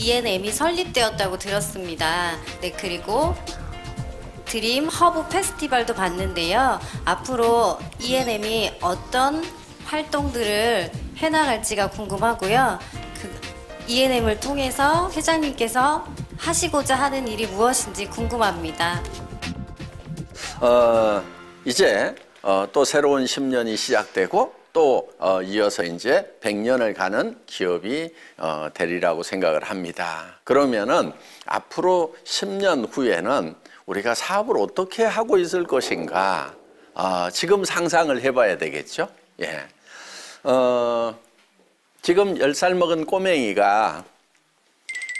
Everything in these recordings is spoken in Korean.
ENM이 설립되었다고 들었습니다. 네, 그리고 드림 허브 페스티벌도 봤는데요. 앞으로 ENM이 어떤 활동들을 해나갈지가 궁금하고요. 그 ENM을 통해서 회장님께서 하시고자 하는 일이 무엇인지 궁금합니다. 이제 또 새로운 10년이 시작되고 또 이어서 이제 100년을 가는 기업이 되리라고 생각을 합니다. 그러면은 앞으로 10년 후에는 우리가 사업을 어떻게 하고 있을 것인가 지금 상상을 해봐야 되겠죠. 예. 지금 10살 먹은 꼬맹이가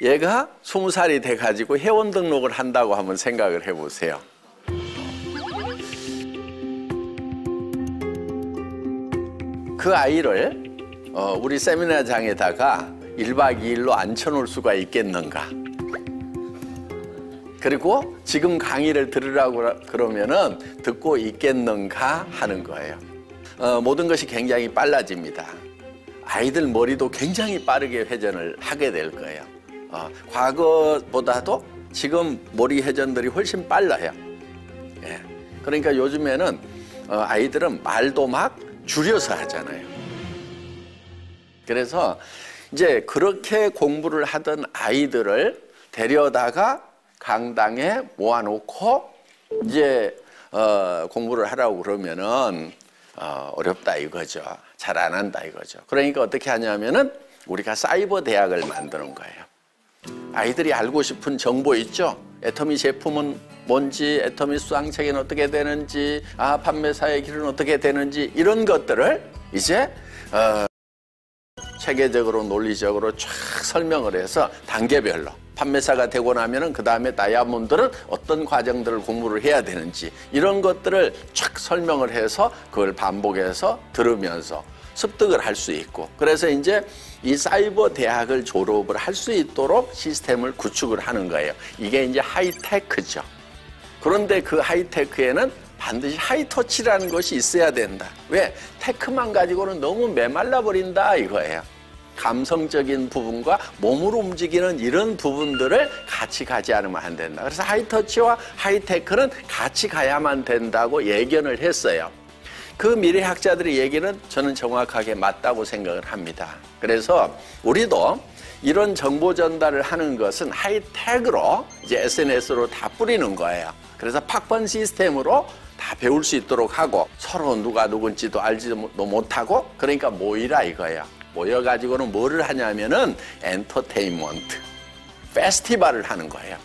얘가 20살이 돼가지고 회원 등록을 한다고 한번 생각을 해보세요. 그 아이를 우리 세미나장에다가 1박 2일로 앉혀놓을 수가 있겠는가? 그리고 지금 강의를 들으라고 그러면은 듣고 있겠는가 하는 거예요. 모든 것이 굉장히 빨라집니다. 아이들 머리도 굉장히 빠르게 회전을 하게 될 거예요. 과거보다도 지금 머리 회전들이 훨씬 빨라요. 예. 그러니까 요즘에는 아이들은 말도 막 줄여서 하잖아요. 그래서 이제 그렇게 공부를 하던 아이들을 데려다가 강당에 모아놓고 이제 공부를 하라고 그러면은 어렵다 이거죠. 잘 안 한다 이거죠. 그러니까 어떻게 하냐면은 우리가 사이버 대학을 만드는 거예요. 아이들이 알고 싶은 정보 있죠. 애터미 제품은 뭔지, 애터미 수상책은 어떻게 되는지, 판매사의 길은 어떻게 되는지 이런 것들을 이제 체계적으로 논리적으로 쫙 설명을 해서 단계별로 판매사가 되고 나면은 그 다음에 다이아몬드는 어떤 과정들을 공부를 해야 되는지 이런 것들을 쫙 설명을 해서 그걸 반복해서 들으면서 습득을 할 수 있고, 그래서 이제 이 사이버 대학을 졸업을 할 수 있도록 시스템을 구축을 하는 거예요. 이게 이제 하이테크죠. 그런데 그 하이테크에는 반드시 하이터치라는 것이 있어야 된다. 왜? 테크만 가지고는 너무 메말라 버린다 이거예요. 감성적인 부분과 몸으로 움직이는 이런 부분들을 같이 가지 않으면 안 된다. 그래서 하이터치와 하이테크는 같이 가야만 된다고 예견을 했어요. 그 미래학자들의 얘기는 저는 정확하게 맞다고 생각을 합니다. 그래서 우리도 이런 정보 전달을 하는 것은 하이텍으로 이제 SNS로 다 뿌리는 거예요. 그래서 팍번 시스템으로 다 배울 수 있도록 하고 서로 누가 누군지도 알지도 못하고, 그러니까 모이라 이거예요. 모여가지고는 뭐를 하냐면은 엔터테인먼트, 페스티벌을 하는 거예요.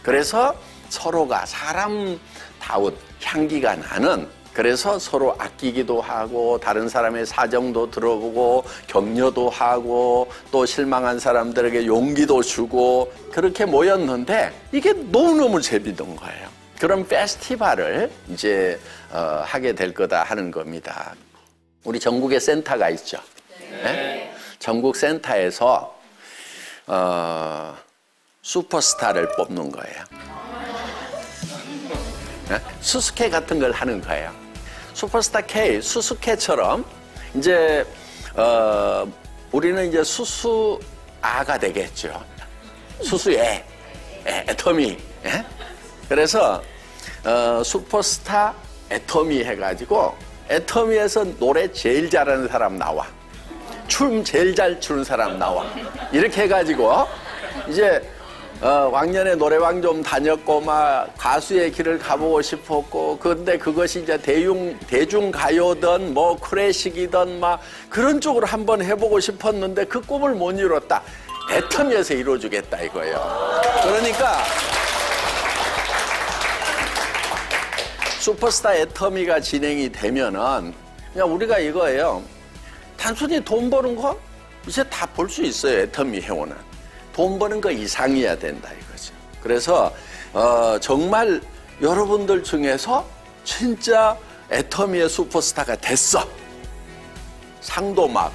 그래서 서로가 사람다운 향기가 나는, 그래서 서로 아끼기도 하고 다른 사람의 사정도 들어보고 격려도 하고 또 실망한 사람들에게 용기도 주고 그렇게 모였는데 이게 너무너무 재밌는 거예요. 그런 페스티벌을 이제 하게 될 거다 하는 겁니다. 우리 전국에 센터가 있죠. 네? 전국 센터에서 슈퍼스타를 뽑는 거예요. 네? 수수께 같은 걸 하는 거예요. 슈퍼스타 K, 수수께처럼 이제 우리는 이제 수수아가 되겠죠. 수수애, 애터미. 예? 그래서 슈퍼스타 애터미 해가지고 애터미에서 노래 제일 잘하는 사람 나와, 춤 제일 잘 추는 사람 나와, 이렇게 해가지고 이제 왕년에 노래방 좀 다녔고 막 가수의 길을 가보고 싶었고, 근데 그것이 이제 대중가요든 뭐 클래식이든 막 그런 쪽으로 한번 해보고 싶었는데 그 꿈을 못 이뤘다. 애터미에서 이뤄주겠다 이거예요. 그러니까 슈퍼스타 애터미가 진행이 되면은 그냥 우리가 이거예요. 단순히 돈 버는 거 이제 다 볼 수 있어요. 애터미 회원은. 돈 버는 거 이상이어야 된다 이거죠. 그래서 정말 여러분들 중에서 진짜 애터미의 슈퍼스타가 됐어. 상도 막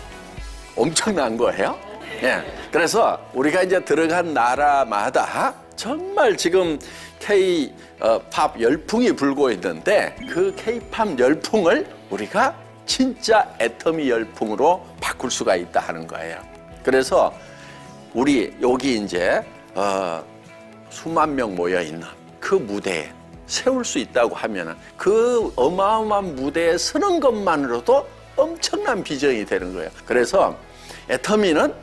엄청난 거예요. 예. 그래서 우리가 이제 들어간 나라마다 정말 지금 K-팝 열풍이 불고 있는데 그 K-팝 열풍을 우리가 진짜 애터미 열풍으로 바꿀 수가 있다 하는 거예요. 그래서 우리 여기 이제 수만 명 모여 있는 그 무대에 세울 수 있다고 하면은 그 어마어마한 무대에 서는 것만으로도 엄청난 비전이 되는 거예요. 그래서 애터미는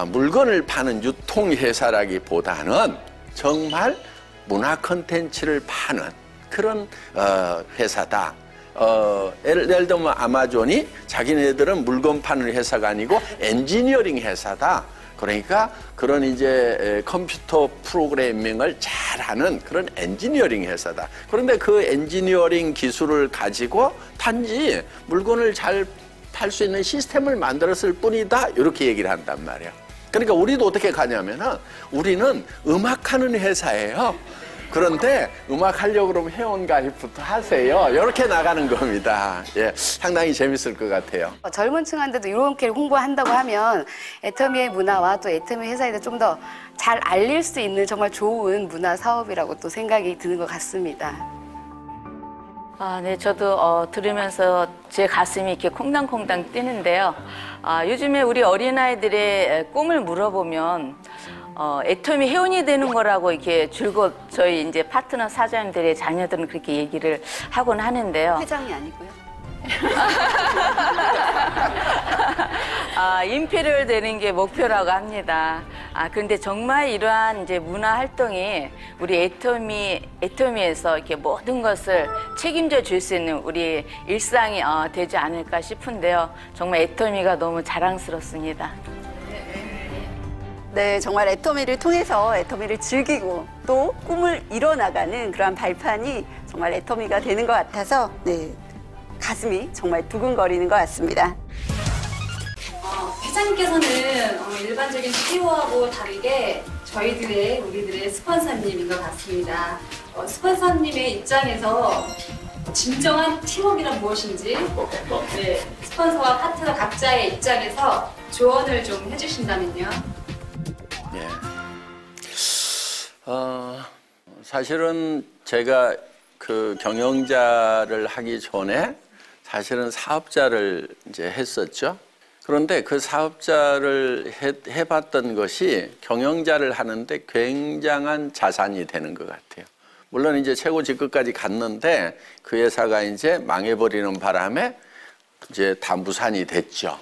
물건을 파는 유통회사라기보다는 정말 문화 콘텐츠를 파는 그런 회사다. 예를 들면 아마존이 자기네들은 물건 파는 회사가 아니고 엔지니어링 회사다. 그러니까 그런 이제 컴퓨터 프로그래밍을 잘하는 그런 엔지니어링 회사다. 그런데 그 엔지니어링 기술을 가지고 단지 물건을 잘 팔 수 있는 시스템을 만들었을 뿐이다. 이렇게 얘기를 한단 말이야. 그러니까 우리도 어떻게 가냐면은 우리는 음악하는 회사예요. 그런데 음악 하려고 그러면 회원 가입부터 하세요. 이렇게 나가는 겁니다. 예, 상당히 재밌을 것 같아요. 젊은 층한테도 이렇게 홍보한다고 하면 애터미의 문화와 또 애터미 회사에 대해 좀 더 잘 알릴 수 있는 정말 좋은 문화 사업이라고 또 생각이 드는 것 같습니다. 네, 저도 들으면서 제 가슴이 이렇게 콩당콩당 뛰는데요. 요즘에 우리 어린아이들의 꿈을 물어보면 애터미 회원이 되는 거라고 이렇게 줄곧 저희 이제 파트너 사장님들의 자녀들은 그렇게 얘기를 하곤 하는데요. 회장이 아니고요. 인피를 되는 게 목표라고 합니다. 그런데 정말 이러한 이제 문화 활동이 우리 애터미에서 이렇게 모든 것을 책임져 줄 수 있는 우리 일상이 되지 않을까 싶은데요. 정말 애터미가 너무 자랑스럽습니다. 네, 정말 애터미를 통해서 애터미를 즐기고 또 꿈을 이뤄나가는 그러한 발판이 정말 애터미가 되는 것 같아서 네, 가슴이 정말 두근거리는 것 같습니다. 회장님께서는 일반적인 CEO하고 다르게 우리들의 스폰서님인 것 같습니다. 스폰서님의 입장에서 진정한 팀워크란 무엇인지 네, 스폰서와 파트너 각자의 입장에서 조언을 좀 해주신다면요. 예. 사실은 제가 그 경영자를 하기 전에 사실은 사업자를 이제 했었죠. 그런데 그 사업자를 해봤던 것이 경영자를 하는데 굉장한 자산이 되는 것 같아요. 물론 이제 최고 직급까지 갔는데 그 회사가 이제 망해버리는 바람에 이제 다 무산이 됐죠.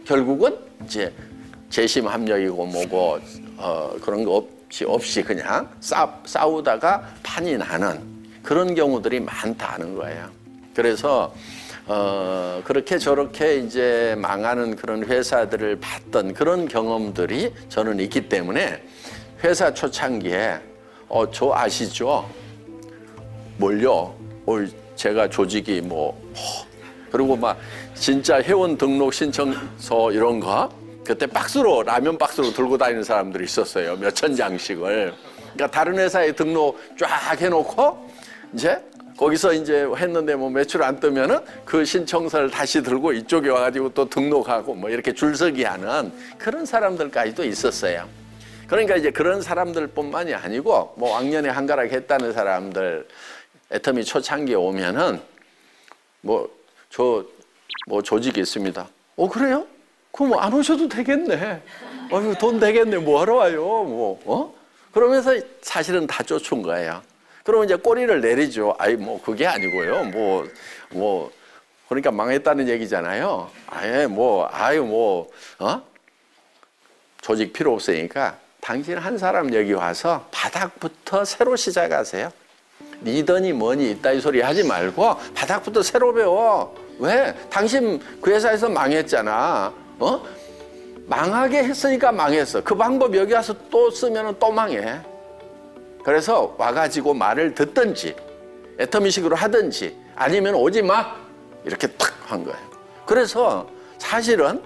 결국은 이제 재심 합력이고 뭐고 그런 거 없이 그냥 싸우다가 판이 나는 그런 경우들이 많다는 거예요. 그래서 그렇게 저렇게 이제 망하는 그런 회사들을 봤던 그런 경험들이 저는 있기 때문에 회사 초창기에 저 아시죠? 뭘요? 제가 조직이 그리고 막 진짜 회원 등록 신청서 이런 거 그때 라면 박스로 들고 다니는 사람들이 있었어요. 몇천 장씩을. 그러니까 다른 회사에 등록 쫙 해놓고 이제 거기서 이제 했는데 매출 안 뜨면은 그 신청서를 다시 들고 이쪽에 와가지고 또 등록하고 이렇게 줄서기 하는 그런 사람들까지도 있었어요. 그러니까 이제 그런 사람들뿐만이 아니고 왕년에 한가락 했다는 사람들 애터미 초창기에 오면은 조직이 있습니다. 그래요? 그럼 안 오셔도 되겠네. 돈 되겠네. 뭐하러 와요? 그러면서 사실은 다 쫓은 거예요. 그러면 이제 꼬리를 내리죠. 그게 아니고요. 그러니까 망했다는 얘기잖아요. 조직 필요 없으니까 당신 한 사람 여기 와서 바닥부터 새로 시작하세요. 리더니 뭐니 이따위 소리 하지 말고 바닥부터 새로 배워. 왜? 당신 그 회사에서 망했잖아. 망하게 했으니까 망했어. 그 방법 여기 와서 또 쓰면 또 망해. 그래서 와가지고 말을 듣든지 애터미식으로 하든지 아니면 오지 마 이렇게 탁 한 거예요. 그래서 사실은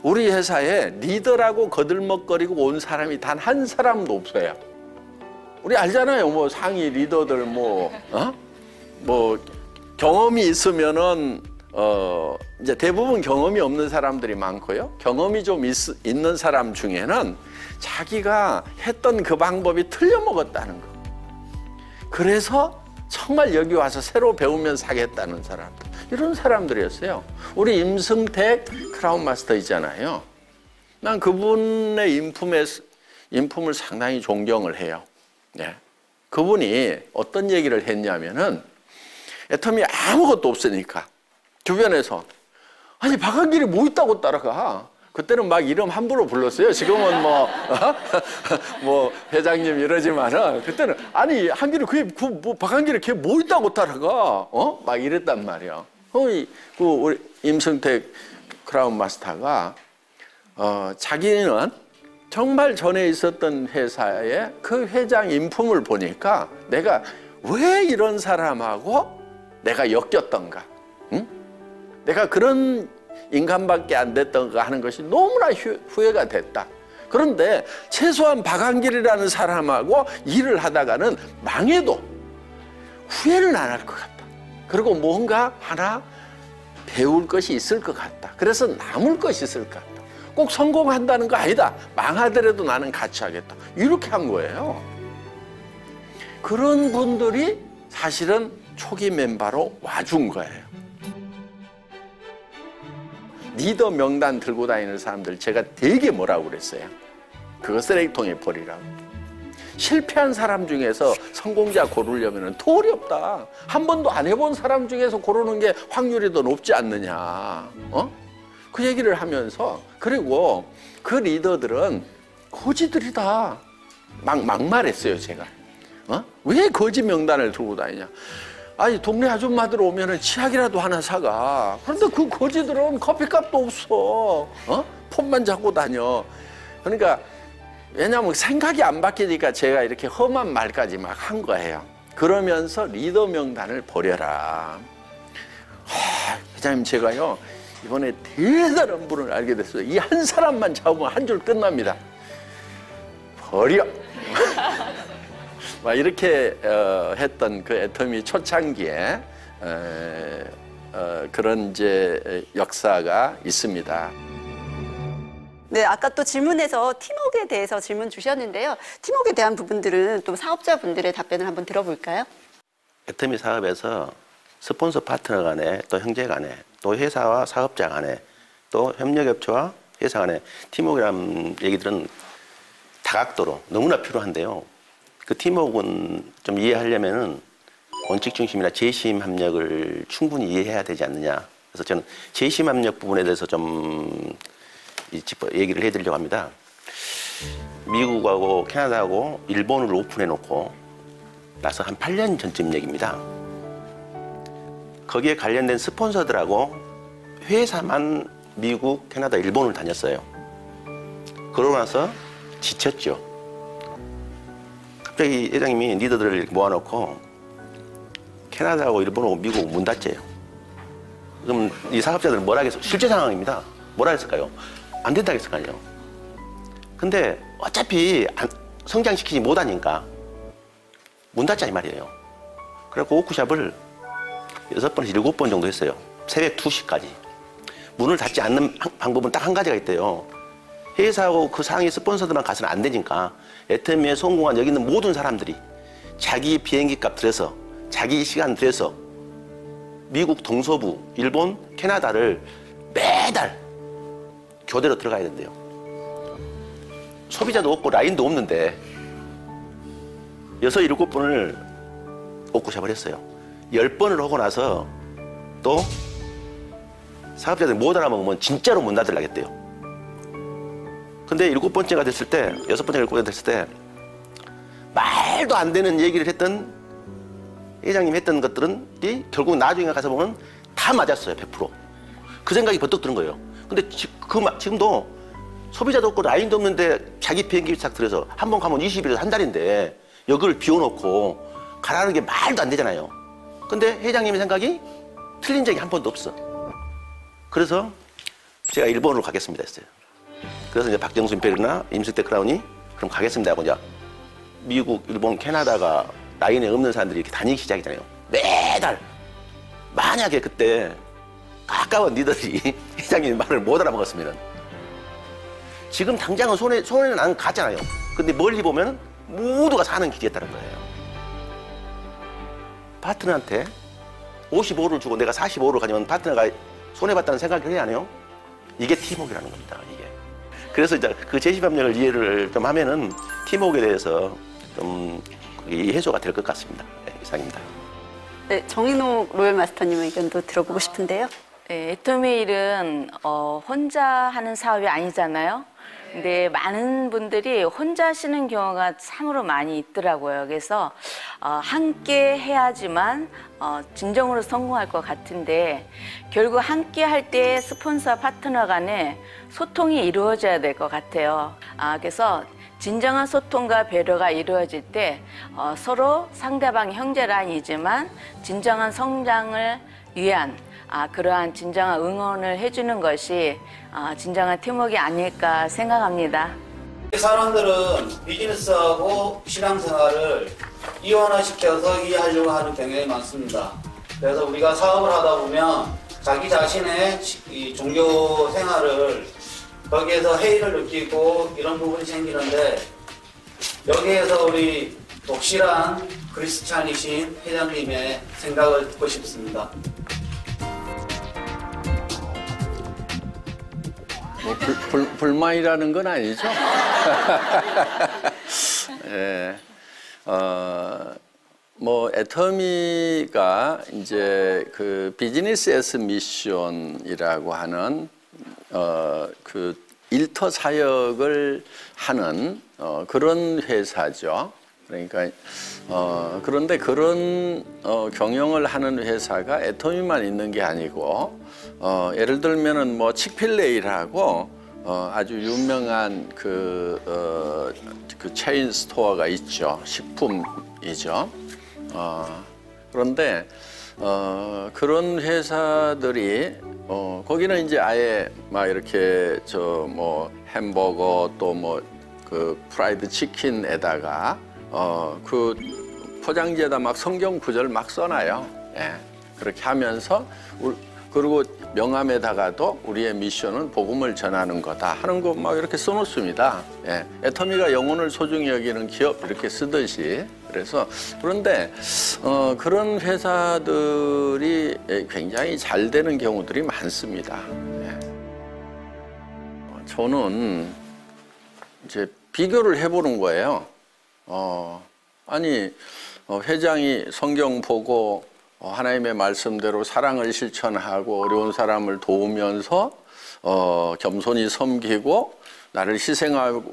우리 회사에 리더라고 거들먹거리고 온 사람이 단 한 사람도 없어요. 우리 알잖아요. 상위 리더들 경험이 있으면은 이제 대부분 경험이 없는 사람들이 많고요. 경험이 좀 있는 사람 중에는 자기가 했던 그 방법이 틀려먹었다는 거. 그래서 정말 여기 와서 새로 배우면서 하겠다는 사람들. 이런 사람들이었어요. 우리 임승택 크라운 마스터 있잖아요. 난 그분의 인품을 상당히 존경을 해요. 네. 그분이 어떤 얘기를 했냐면은 애터미 아무것도 없으니까 주변에서 아니 박한길이 뭐 있다고 따라가. 그때는 막 이름 함부로 불렀어요. 지금은 뭐 회장님 이러지만은 그때는 아니 한길이 뭐 박한길이 걔 뭐 있다고 따라가. 막 이랬단 말이야. 그 우리 임승택 크라운 마스터가 자기는 정말 전에 있었던 회사의 그 회장 인품을 보니까 내가 왜 이런 사람하고 내가 엮였던가, 응? 내가 그런 인간밖에 안 됐던가 하는 것이 너무나 후회가 됐다. 그런데 최소한 박한길이라는 사람하고 일을 하다가는 망해도 후회는 안 할 것 같다. 그리고 뭔가 하나 배울 것이 있을 것 같다. 그래서 남을 것이 있을 것 같다. 꼭 성공한다는 거 아니다. 망하더라도 나는 같이 하겠다. 이렇게 한 거예요. 그런 분들이 사실은 초기 멤버로 와준 거예요. 리더 명단 들고 다니는 사람들 제가 되게 뭐라고 그랬어요. 그거 쓰레기통에 버리라고. 실패한 사람 중에서 성공자 고르려면 더 어렵다. 한 번도 안 해본 사람 중에서 고르는 게 확률이 더 높지 않느냐. 그 얘기를 하면서, 그리고 그 리더들은 거지들이다. 막말했어요, 제가. 왜 거지 명단을 들고 다니냐. 아니, 동네 아줌마들 오면은 치약이라도 하나 사가. 그런데 그 거지들은 커피값도 없어. 폰만 잡고 다녀. 그러니까, 왜냐하면 생각이 안 바뀌니까 제가 이렇게 험한 말까지 막 한 거예요. 그러면서 리더 명단을 버려라. 회장님, 제가요, 이번에 대단한 분을 알게 됐어요. 이 한 사람만 잡으면 한 줄 끝납니다. 버려. 막 이렇게 했던 그 애터미 초창기에 그런 이제 역사가 있습니다. 네, 아까 또 질문에서 팀워크에 대해서 질문 주셨는데요. 팀워크에 대한 부분들은 또 사업자분들의 답변을 한번 들어볼까요? 애터미 사업에서 스폰서 파트너 간에, 또 형제 간에, 또 회사와 사업자 간에, 또 협력업체와 회사 간에 팀워크라는 얘기들은 다각도로 너무나 필요한데요. 그 팀워크는 좀 이해하려면은 원칙 중심이나 재심 합력을 충분히 이해해야 되지 않느냐. 그래서 저는 재심 합력 부분에 대해서 좀 얘기를 해드리려고 합니다. 미국하고 캐나다하고 일본을 오픈해 놓고 나서 한 8년 전쯤 얘기입니다. 거기에 관련된 스폰서들하고 회사만 미국, 캐나다, 일본을 다녔어요. 그러고 나서 지쳤죠. 갑자기 회장님이 리더들을 이렇게 모아놓고 캐나다하고 일본하고 미국 문 닫재요. 그럼 이 사업자들은 뭐라 하겠어요? 실제 상황입니다. 뭐라 했을까요? 안 된다 했을까요? 근데 어차피 성장시키지 못하니까 문 닫자 이 말이에요. 그래갖고 워크숍을 6번에서 7번 정도 했어요. 새벽 2시까지. 문을 닫지 않는 방법은 딱 한 가지가 있대요. 회사하고 그 상위 스폰서들만 가서는 안 되니까 애터미에 성공한 여기 있는 모든 사람들이 자기 비행기 값 들여서, 자기 시간 들여서 미국 동서부, 일본, 캐나다를 매달 교대로 들어가야 된대요. 소비자도 없고 라인도 없는데 6, 7번을 워크숍을 했어요. 10번을 하고 나서 또 사업자들이 못 알아먹으면 진짜로 문 닫으려겠대요. 근데 7번째가 됐을 때, 6번째가 7번째가 됐을 때 말도 안 되는 얘기를 했던 회장님이 했던 것들은 결국 나중에 가서 보면 다 맞았어요. 100%. 그 생각이 번뜩 드는 거예요. 근데 지금도 소비자도 없고 라인도 없는데 자기 비행기 싹 들여서 한 번 가면 20일에서 한 달인데 여기를 비워놓고 가라는 게 말도 안 되잖아요. 근데 회장님의 생각이 틀린 적이 한 번도 없어. 그래서 제가 일본으로 가겠습니다 했어요. 그래서 이제 박정수 임페리나 임승택 크라운이 그럼 가겠습니다 하고 이제 미국, 일본, 캐나다가 라인에 없는 사람들이 이렇게 다니기 시작이잖아요. 매달. 만약에 그때 가까운 니들이 회장님 말을 못 알아먹었으면 지금 당장은 손에는 안 갔잖아요. 근데 멀리 보면 모두가 사는 길이었다는 거예요. 파트너한테 55를 주고 내가 45를 가지면 파트너가 손해봤다는 생각을 해야 하네요. 이게 팀워크라는 겁니다. 이게. 그래서 이제 그 제13력을 이해를 좀 하면은 팀워크에 대해서 좀 해소가 될 것 같습니다. 네, 이상입니다. 네, 정인호 로열 마스터님의 의견도 들어보고 싶은데요. 네, 애터미일은 혼자 하는 사업이 아니잖아요. 근데 많은 분들이 혼자 하시는 경우가 참으로 많이 있더라고요. 그래서 함께 해야지만 진정으로 성공할 것 같은데 결국 함께 할 때 스폰서와 파트너 간에 소통이 이루어져야 될 것 같아요. 그래서 진정한 소통과 배려가 이루어질 때 서로 상대방 형제가 아니지만 진정한 성장을 위한 그러한 진정한 응원을 해주는 것이 진정한 팀워크가 아닐까 생각합니다. 사람들은 비즈니스하고 신앙생활을 이완화시켜서 이해하려고 하는 경향이 많습니다. 그래서 우리가 사업을 하다 보면 자기 자신의 이 종교 생활을 거기에서 해이를 느끼고 이런 부분이 생기는데 여기에서 우리 독실한 크리스찬이신 회장님의 생각을 듣고 싶습니다. 뭐 불만이라는 건 아니죠? 예. 뭐 애터미가 이제 그 비즈니스 에스 미션이라고 하는 그 일터 사역을 하는 그런 회사죠. 그러니까 그런데 그런 경영을 하는 회사가 애터미만 있는 게 아니고 예를 들면은 뭐 칙필레이라고 아주 유명한 그 체인 스토어가 있죠. 식품이죠. 그런데 그런 회사들이 거기는 이제 아예 막 이렇게 저 뭐 햄버거 또 뭐 그 프라이드 치킨에다가 그 포장지에다 막 성경 구절 막 써놔요. 예. 그렇게 하면서 그리고 명함에다가도 우리의 미션은 복음을 전하는 거다 하는 거 막 이렇게 써놓습니다. 예. 애터미가 영혼을 소중히 여기는 기업 이렇게 쓰듯이. 그래서 그런데 그런 회사들이 굉장히 잘 되는 경우들이 많습니다. 예. 저는 이제 비교를 해보는 거예요. 아니 회장이 성경 보고 하나님의 말씀대로 사랑을 실천하고 어려운 사람을 도우면서 겸손히 섬기고 나를 희생하며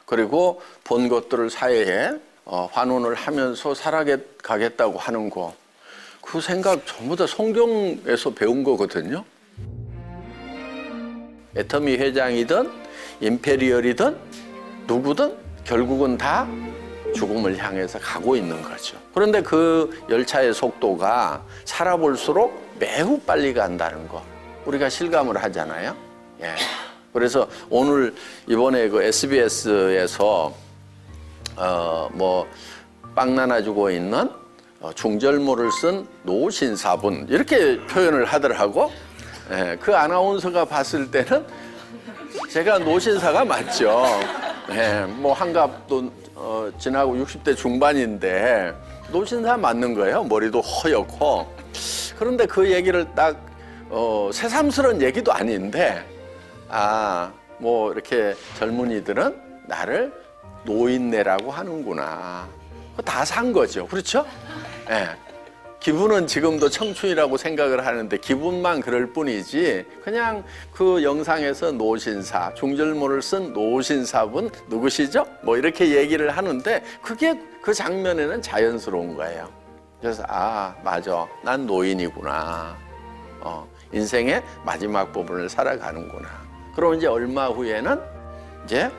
그리고 본 것들을 사회에 환원을 하면서 살아가겠다고 하는 거, 그 생각 전부 다 성경에서 배운 거거든요. 애터미 회장이든 임페리얼이든 누구든 결국은 다 죽음을 향해서 가고 있는 거죠. 그런데 그 열차의 속도가 살아볼수록 매우 빨리 간다는 거 우리가 실감을 하잖아요. 예. 그래서 오늘 이번에 그 SBS에서 뭐 빵 나눠주고 있는 중절모를 쓴 노신사분 이렇게 표현을 하더라고. 예. 그 아나운서가 봤을 때는 제가 노신사가 맞죠. 예. 뭐 한갑도 지나고 60대 중반인데 노신사 맞는 거예요. 머리도 허옇고. 그런데 그 얘기를 딱 새삼스러운 얘기도 아닌데 뭐 이렇게 젊은이들은 나를 노인네라고 하는구나. 다 산 거죠. 그렇죠? 예. 기분은 지금도 청춘이라고 생각을 하는데 기분만 그럴 뿐이지 그냥 그 영상에서 노신사, 중절모를 쓴 노신사분 누구시죠? 뭐 이렇게 얘기를 하는데 그게 그 장면에는 자연스러운 거예요. 그래서 맞아. 난 노인이구나. 인생의 마지막 부분을 살아가는구나. 그럼 이제 얼마 후에는 이제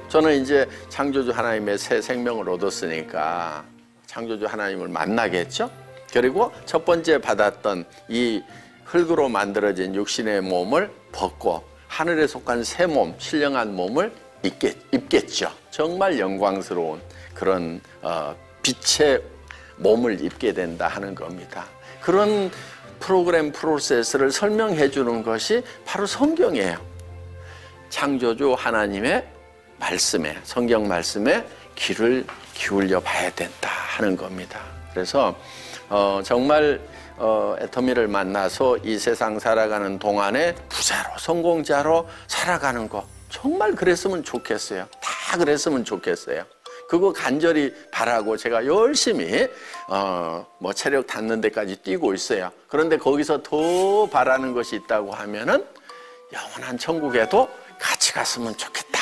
저는 이제 창조주 하나님의 새 생명을 얻었으니까 창조주 하나님을 만나겠죠. 그리고 첫 번째 받았던 이 흙으로 만들어진 육신의 몸을 벗고 하늘에 속한 새 몸, 신령한 몸을 입겠죠. 정말 영광스러운 그런 빛의 몸을 입게 된다 하는 겁니다. 그런 프로세스를 설명해 주는 것이 바로 성경이에요. 창조주 하나님의 말씀에, 성경 말씀에 귀를 기울여 봐야 된다 하는 겁니다. 그래서 정말 애터미를 만나서 이 세상 살아가는 동안에 부자로 성공자로 살아가는 거 정말 그랬으면 좋겠어요. 다 그랬으면 좋겠어요. 그거 간절히 바라고 제가 열심히 뭐 체력 닿는 데까지 뛰고 있어요. 그런데 거기서 더 바라는 것이 있다고 하면은 영원한 천국에도 같이 갔으면 좋겠다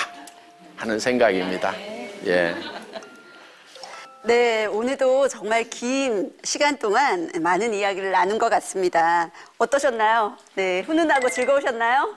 하는 생각입니다. 예. 네, 오늘도 정말 긴 시간 동안 많은 이야기를 나눈 것 같습니다. 어떠셨나요? 네, 훈훈하고 즐거우셨나요?